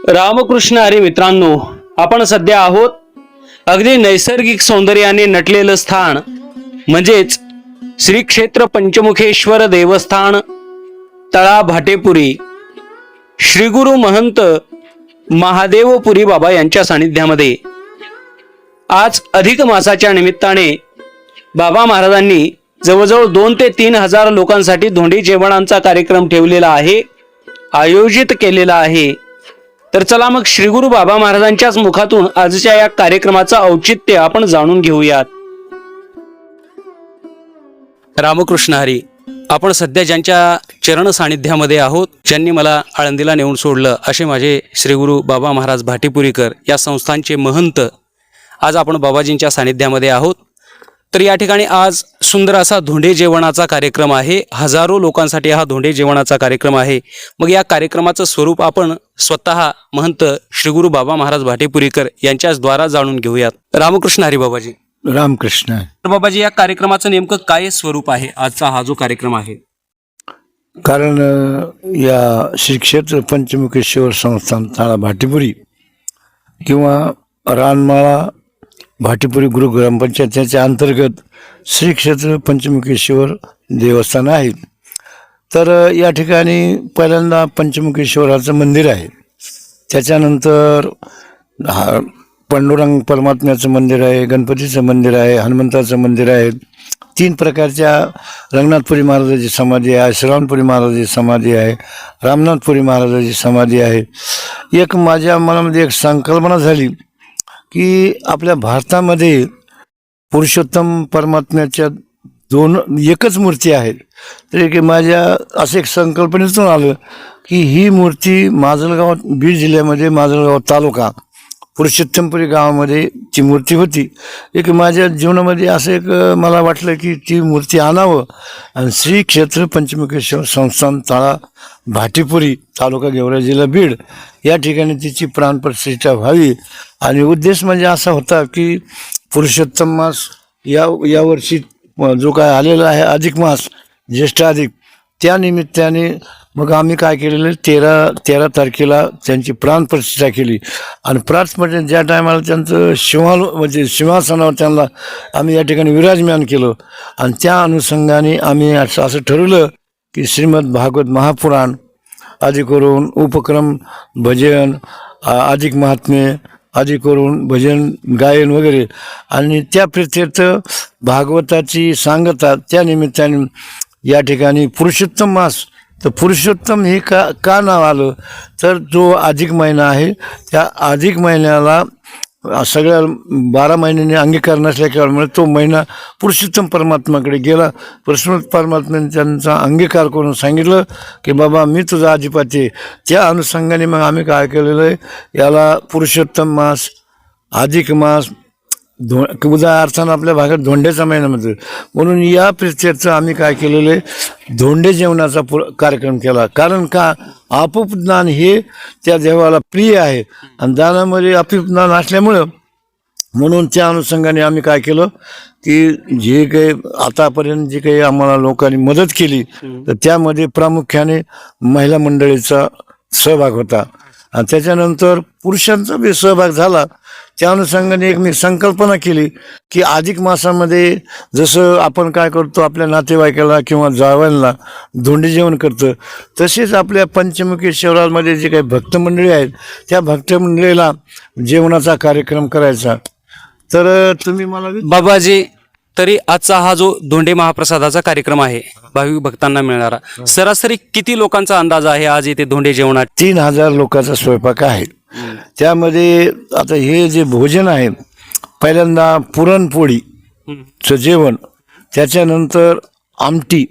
रामकृष्ण हरी मित्रांनो, आपण सध्या आहोत अगदी नैसर्गिक सौंदर्याने नटलेलं स्थान म्हणजेच श्री क्षेत्र पंचमुखेश्वर देवस्थान तळा भाटेपुरी श्री गुरु महंत महादेवपुरी बाबा यांच्या सानिध्यामध्ये आज अधिक मासाच्या निमित्ताने बाबा महाराजांनी जवळजवळ 2 ते 3 हजार लोकांसाठी धोंडी जेवणांचा कार्यक्रम ठेवलेला आहे, आयोजित केलेला आहे। तर चला मग श्री गुरु बाबा महाराजांच्याच मुखातून आजच्या या कार्यक्रमाचं औचित्य आपण जाणून घेऊयात। रामकृष्ण हरी, आपण सध्या ज्यांच्या चरण सानिध्यामध्ये आहोत, ज्यांनी मला आळंदीला नेऊन सोडलं असे माझे श्री गुरु बाबा महाराज भाटीपुरीकर या संस्थांचे महंत, आज आपण बाबाजींच्या सानिध्यामध्ये आहोत। तर या ठिकाणी आज सुंदर असा धोंडे जेवणाचा कार्यक्रम आहे, हजारो लोकांसाठी हा धोंडे जेवणाचा कार्यक्रम आहे। मग या कार्यक्रमाचं स्वरूप आपण स्वतः महंत श्री गुरु बाबा महाराज भाटीपुरीकर यांच्याच द्वारा जाणून घेऊयात। रामकृष्ण हरी बाबाजी। रामकृष्ण। तर बाबाजी, या कार्यक्रमाचं नेमकं काय स्वरूप आहे आजचा हा जो कार्यक्रम आहे? कारण या श्री क्षेत्र पंचमुखेश्वर संस्थान तळा भाटीपुरी किंवा रानमाळा भाटीपुरी गुरु ग्रामपंचायतीच्या अंतर्गत श्री क्षेत्र पंचमुखेश्वर देवस्थान आहे। तर या ठिकाणी पहिल्यांदा पंचमुखेश्वराचं मंदिर आहे, त्याच्यानंतर पांडुरंग परमात्म्याचं मंदिर आहे, गणपतीचं मंदिर आहे, हनुमंताचं मंदिर आहे, 3 प्रकारच्या रंगनाथपुरी महाराजाची समाधी आहे, श्रावणपुरी महाराजाची समाधी आहे, रामनाथपुरी महाराजाची समाधी आहे। एक माझ्या मनामध्ये एक संकल्पना झाली की आपल्या भारतामध्ये पुरुषोत्तम परमात्म्याच्या एकच मूर्ती आहेत, तरी की माझ्या असं एक संकल्पनेतून आलं की ही मूर्ती माजलगाव, बीड जिल्ह्यामध्ये माजलगाव तालुका पुरुषोत्तमपुरी गावामध्ये ती मूर्ती होती। एक माझ्या जीवनामध्ये असं एक मला वाटलं की ती मूर्ती आणावं आणि श्री क्षेत्र पंचमुखेश्वर संस्थान तळा भाटीपुरी तालुका गेवराई जिल्हा बीड या ठिकाणी तिची प्राणप्रतिष्ठा व्हावी। आणि उद्देश म्हणजे असा होता की पुरुषोत्तम मास या वर्षी जो काय आलेला आहे, अधिक मास, ज्येष्ठ अधिक, त्या निमित्ताने मग आम्ही काय केलेलं 13 तारखेला त्यांची प्राणप्रतिष्ठा केली। आणि प्राणप्रतिष्ठा ज्या टायमाला त्यांचं सिंहासनावर त्यांना आम्ही या ठिकाणी विराजमान केलं आणि त्या अनुषंगाने आम्ही असं ठरवलं की श्रीमद भागवत महापुराण आदी करून उपक्रम, भजन, अधिक महात्म्य आदी करून भजन गायन वगैरे आणि त्या प्रीत्यर्थ भागवताची सांगता, त्या निमित्ताने या ठिकाणी पुरुषोत्तम मास, तर पुरुषोत्तम हे का नाव आलं तर जो अधिक महिना आहे त्या अधिक महिन्याला सगळ्या 12 महिन्यांनी अंगीकार नसल्या कारणामुळे तो महिना पुरुषोत्तम परमात्म्याकडे गेला। पुरुषोत्तम परमात्म्याने त्यांचा अंगीकार करून सांगितलं की बाबा मी तुझा अधिपती आहे। त्या अनुषंगाने मग आम्ही काय केलेलं आहे, याला पुरुषोत्तम मास, अधिक मास, उदा अर्थानं आपल्या भागात धोंड्याचा महिन्यामध्ये, म्हणून या प्रीत्यर्थ आम्ही काय केलेलं आहे, धोंडे जेवणाचा कार्यक्रम केला। कारण का आपोप ज्ञान हे त्या देवाला प्रिय आहे आणि दानामध्ये आपोप ज्ञान असल्यामुळं म्हणून त्या अनुषंगाने आम्ही काय केलं की जे काही आतापर्यंत जे काही आम्हाला लोकांनी मदत केली तर त्यामध्ये प्रामुख्याने महिला मंडळीचा सहभाग होता आणि त्याच्यानंतर पुरुषांचा बी सहभाग झाला। त्या अनुषंगाने एक मी संकल्पना केली की अधिक मासामध्ये जसं आपण काय करतो, आपल्या नातेवाईकाला किंवा जावयांना धोंडे जेवण करतं, तसेच आपल्या पंचमुखेश्वरामध्ये जे काही भक्तमंडळी आहेत त्या भक्तमंडळीला जेवणाचा कार्यक्रम करायचा। तर तुम्ही मला बाबाजी, तरी आजचा हा जो धोंडे महाप्रसादाचा कार्यक्रम आहे भाविक भक्तांना मिळणारा, सरासरी किती लोकांचा अंदाज आहे आज इथे धोंडे जेवणात? 3000 लोकांचा स्वयंपाक आहे। त्यामध्ये आता हे जे भोजन आहे, पहिल्यांदा पुरणपोळीचं जेवण, त्याच्यानंतर आमटी,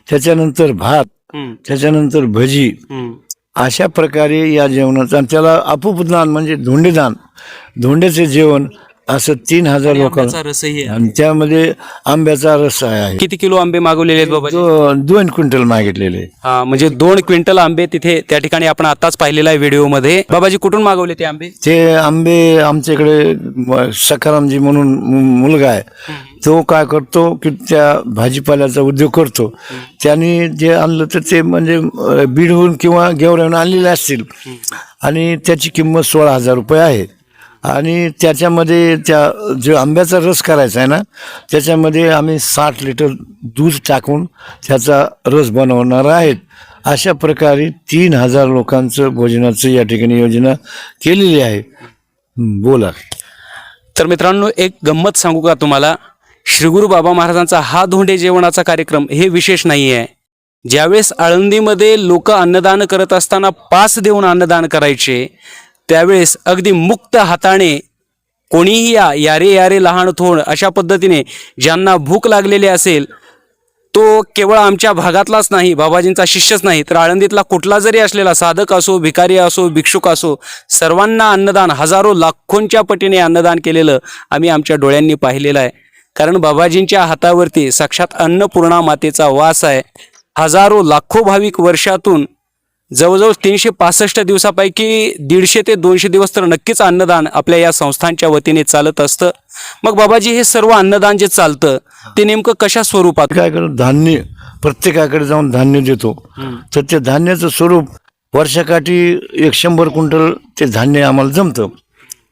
त्याच्यानंतर भात, त्याच्यानंतर भजी, अशा प्रकारे या जेवणाचं, आणि त्याला अपूपदान म्हणजे धोंडेदान, धोंड्याचे जेवण असं 3000 लोकांना, आंब्याचा रसही आहे. आणि त्यामध्ये आंब्याचा रस आहे. किती किलो आंबे मागवलेले आहेत बाबाजी? 2 क्विंटल मागितलेले. हा, म्हणजे 2 क्विंटल आंबे तिथे त्या ठिकाणी आपण आताच पाहिलेला आहे व्हिडिओमध्ये. बाबाजी कुठून मागवले ते आंबे? ते आंबे आमच्याकडे सखारामजी म्हणून मुलगा आहे, तो काय करतो की त्या भाजीपाल्याचा उद्योग करतो. त्यांनी जे आणलं तर ते म्हणजे बीडहून किंवा गेवराहून आणलेले असतील, आणि त्याची किंमत 16,000 रुपये आहे. आणि त्याच्यामध्ये त्या जो आंब्याचा रस करायचा आहे ना, त्याच्यामध्ये आम्ही 60 लिटर दूध टाकून त्याचा रस बनवणार आहेत. अशा प्रकारे 3000 लोकांचं भोजनाचं या ठिकाणी योजना केलेली आहे. बोला. तर मित्रांनो, एक गंमत सांगू का तुम्हाला? श्री गुरु बाबा महाराजांचा हा धोंडे जेवणाचा कार्यक्रम हे विशेष नाही आहे. ज्यावेळेस आळंदीमध्ये लोक अन्नदान करत असताना पास देऊन अन्नदान करायचे, त्यावेळेस अगदी मुक्त हाताने कोणीही या रे या रे लहान थोड अशा पद्धतीने ज्यांना भूक लागलेली असेल, तो केवळ आमच्या भागातलाच नाही, बाबाजींचा शिष्यच नाही, तर आळंदीतला कुठला जरी असलेला साधक असो, भिकारी असो, भिक्षुक असो, सर्वांना अन्नदान, हजारो लाखोंच्या पटीने अन्नदान केलेलं आम्ही आमच्या डोळ्यांनी पाहिलेलं आहे. कारण बाबाजींच्या हातावरती साक्षात अन्नपूर्णा मातेचा वास आहे. हजारो लाखो भाविक वर्षातून जवळजवळ 365 दिवसापैकी 150 ते 200 दिवस तर नक्कीच अन्नदान आपल्या या संस्थांच्या वतीने चालत असतं. मग बाबाजी, हे सर्व अन्नदान जे चालतं ते नेमकं कशा स्वरूपात? काय करतो, धान्य प्रत्येकाकडे जाऊन धान्य देतो. तर ते धान्याचं स्वरूप वर्षाकाठी 100 क्विंटल ते धान्य आम्हाला जमतं.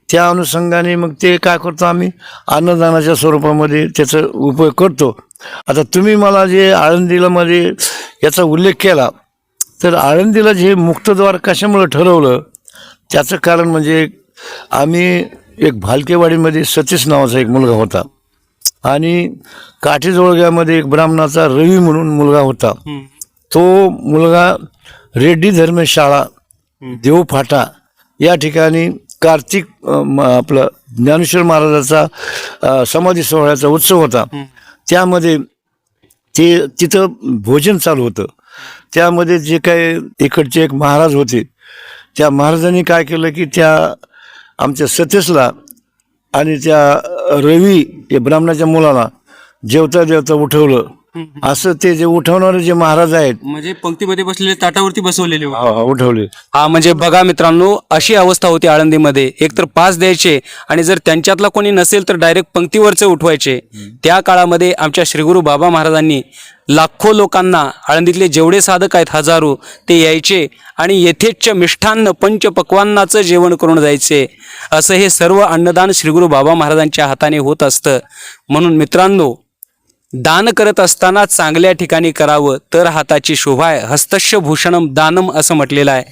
त्या अनुषंगाने मग ते काय करतो, आम्ही अन्नदानाच्या स्वरूपामध्ये त्याचा उपयोग करतो. आता तुम्ही मला जे आळंदीला मध्ये याचा उल्लेख केला, तर आळंदीला जे मुक्तद्वार कशामुळे ठरवलं, त्याचं कारण म्हणजे आम्ही एक भालकेवाडीमध्ये सतीश नावाचा एक मुलगा होता, आणि काठीजोळग्यामध्ये एक ब्राह्मणाचा रवी म्हणून मुलगा होता. तो मुलगा रेड्डी धर्मशाळा देवफाटा या ठिकाणी कार्तिक आपलं ज्ञानेश्वर महाराजाचा समाधी सोहळ्याचा उत्सव होता. त्यामध्ये ते तिथं भोजन चालू होतं. त्यामध्ये जे काही इकडचे एक महाराज होते, त्या महाराजांनी काय केलं की त्या आमच्या सतीशला आणि त्या रवी या ब्राह्मणाच्या मुलाला जेवता जेवता उठवलं. असं ते जे उठवणारे जे महाराज आहेत, म्हणजे पंक्तीमध्ये बसलेले, ताटावरती बसवलेले उठवले. हा, म्हणजे बघा मित्रांनो, अशी अवस्था होती आळंदीमध्ये. एकतर पास द्यायचे, आणि जर त्यांच्यातला कोणी नसेल तर डायरेक्ट पंक्तीवरचे उठवायचे. त्या काळामध्ये आमच्या श्रीगुरु बाबा महाराजांनी लाखो लोकांना, आळंदीतले जेवढे साधक आहेत हजारो, ते यायचे आणि यथेच्छ मिष्ठान्न पंचपक्वान्नाचं जेवण करून जायचे. असं हे सर्व अन्नदान श्रीगुरु बाबा महाराजांच्या हाताने होत असतं. म्हणून मित्रांनो, दान करत असताना चांगल्या ठिकाणी करावं तर हाताची शोभा आहे. हस्तस्य भूषणम दानम असं म्हटलेलं आहे.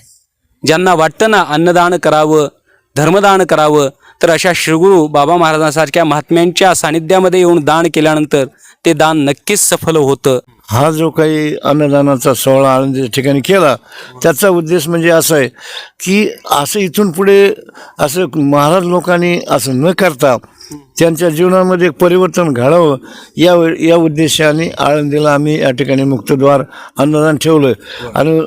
ज्यांना वाटतं ना अन्नदान करावं, धर्मदान करावं, तर अशा श्रीगुरु बाबा महाराजांसारख्या महात्म्यांच्या सानिध्यामध्ये येऊन दान केल्यानंतर ते दान नक्कीच सफल होतं. हा जो काही अन्नदानाचा सोहळा आळंदी ठिकाणी केला, त्याचा उद्देश म्हणजे असा आहे की असं इथून पुढे असं महाराज लोकांनी असं न करता त्यांच्या जीवनामध्ये एक परिवर्तन घडावं, या उद्देशाने आळंदीला आम्ही या ठिकाणी मुक्तद्वार अन्नदान ठेवलं. आणि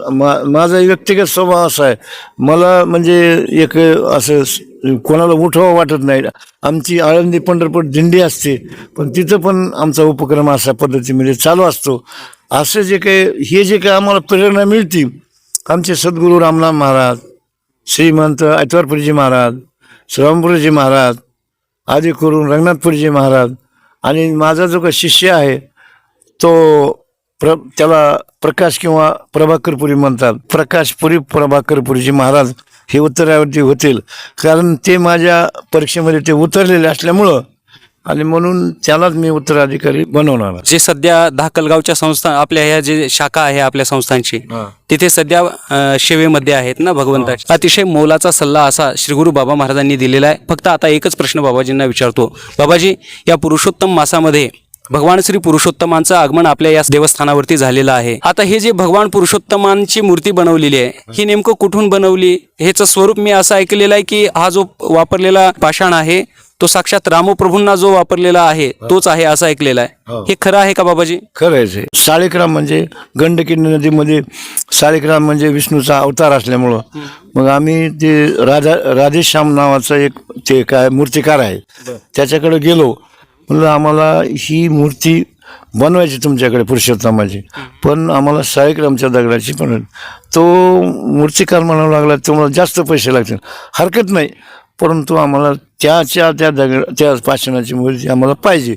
माझा व्यक्तिगत स्वभाव असा आहे, मला म्हणजे एक असं कोणाला उठवावं वाटत नाही. आमची आळंदी पंढरपूर दिंडी असते, पण तिथं पण आमचा उपक्रम अशा पद्धतीमध्ये चालू असतो. असं जे काही हे जे काही आम्हाला प्रेरणा मिळते, आमचे सद्गुरू रामनाम महाराज, श्रीमंत ऐतवारपुरीजी महाराज, श्रवणपुरीजी महाराज, आदी करून रंगनाथपुरीजी महाराज, आणि माझा जो काही शिष्य आहे तो त्याला प्रकाश किंवा प्रभाकरपुरी म्हणतात. प्रकाशपुरी प्रभाकरपुरीजी महाराज हे उत्तरावरती होतील, कारण ते माझ्या परीक्षेमध्ये ते उतरलेले असल्यामुळं, आणि म्हणून त्यालाच मी उत्तराधिकारी बनवणार. जे सध्या धाकलगावच्या संस्था, आपल्या ह्या जे शाखा आहे आपल्या संस्थांची, तिथे सध्या सेवेमध्ये आहेत ना भगवंताची. अतिशय मोलाचा सल्ला असा श्रीगुरु बाबा महाराजांनी दिलेला आहे. फक्त आता एकच प्रश्न बाबाजींना विचारतो. बाबाजी, या पुरुषोत्तम मासामध्ये भगवान श्री पुरुषोत्तमांचं आगमन आपल्या या देवस्थानावरती झालेलं आहे. आता हे जे भगवान पुरुषोत्तमांची मूर्ती बनवलेली आहे, ही नेमकं कुठून बनवली? ह्याचं स्वरूप मी असं ऐकलेलं आहे की हा जो वापरलेला पाषाण आहे तो साक्षात रामप्रभूंना जो वापरलेला आहे तोच आहे असं ऐकलेलं आहे. हो. हे खरं आहे का बाबाजी? खरं आहे ते. साळेग्राम म्हणजे गंडकी नदीमध्ये साळेग्राम म्हणजे विष्णूचा अवतार असल्यामुळं मग आम्ही ते राधेश्याम नावाचा एक ते काय मूर्तिकार आहे त्याच्याकडे गेलो. म्हणलं आम्हाला ही मूर्ती बनवायची तुमच्याकडे पुरुषोत्तमाची, पण आम्हाला साळेग्रामच्या दगडाची पण. तो मूर्तिकार म्हणावं लागला तुम्हाला जास्त पैसे लागतील. हरकत नाही, परंतु आम्हाला त्या पाषाणाची मूर्ती आम्हाला पाहिजे.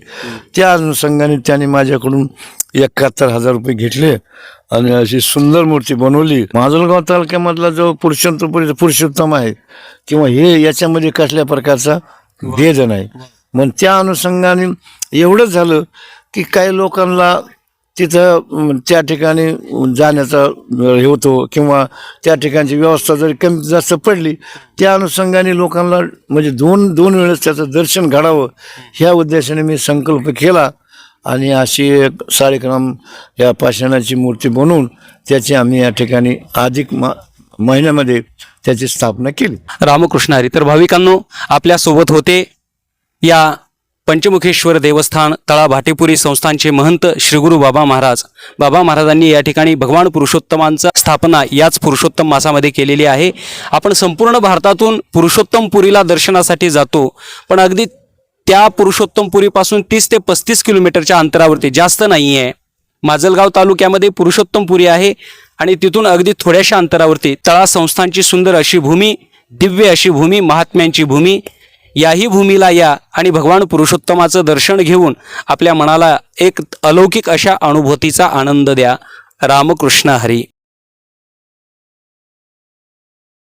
त्या अनुषंगाने त्याने माझ्याकडून 71,000 रुपये घेतले आणि अशी सुंदर मूर्ती बनवली. माजलगाव तालुक्यामधला जो पुरुषोत्तम आहे किंवा हे याच्यामध्ये कसल्या प्रकारचा भेद नाही. मग त्या अनुषंगाने एवढंच झालं की काही लोकांना तिथं त्या ठिकाणी जाण्याचा हे होतो किंवा त्या ठिकाणची व्यवस्था जरी कमी जास्त पडली त्या अनुषंगाने लोकांना म्हणजे दोन वेळेस त्याचं दर्शन घडावं ह्या उद्देशाने मी संकल्प केला आणि अशी एक साळेग्राम या पाषाणाची मूर्ती बनवून त्याची आम्ही या ठिकाणी अधिक महिन्यामध्ये त्याची स्थापना केली. रामकृष्ण हरी. तर भाविकांनो, आपल्यासोबत होते या पंचमुखेश्वर देवस्थान तळा भाटेपुरी संस्थानचे महंत श्री गुरु बाबा महाराज. बाबा महाराजांनी या ठिकाणी भगवान पुरुषोत्तमांचा स्थापना याच पुरुषोत्तम मासामध्ये केलेली आहे. आपण संपूर्ण भारतातून पुरुषोत्तमपुरीला दर्शनासाठी जातो, पण अगदी त्या पुरुषोत्तमपुरीपासून 30 ते 35 किलोमीटरच्या अंतरावरती, जास्त नाही आहे, माजलगाव तालुक्यामध्ये पुरुषोत्तमपुरी आहे आणि तिथून अगदी थोड्याशा अंतरावरती तळा संस्थानची सुंदर अशी भूमी, दिव्य अशी भूमी, महात्म्यांची भूमी, याही भूमीला या आणि भगवान पुरुषोत्तमाचं दर्शन घेऊन आपल्या मनाला एक अलौकिक अशा अनुभूतीचा आनंद द्या. रामकृष्ण हरी.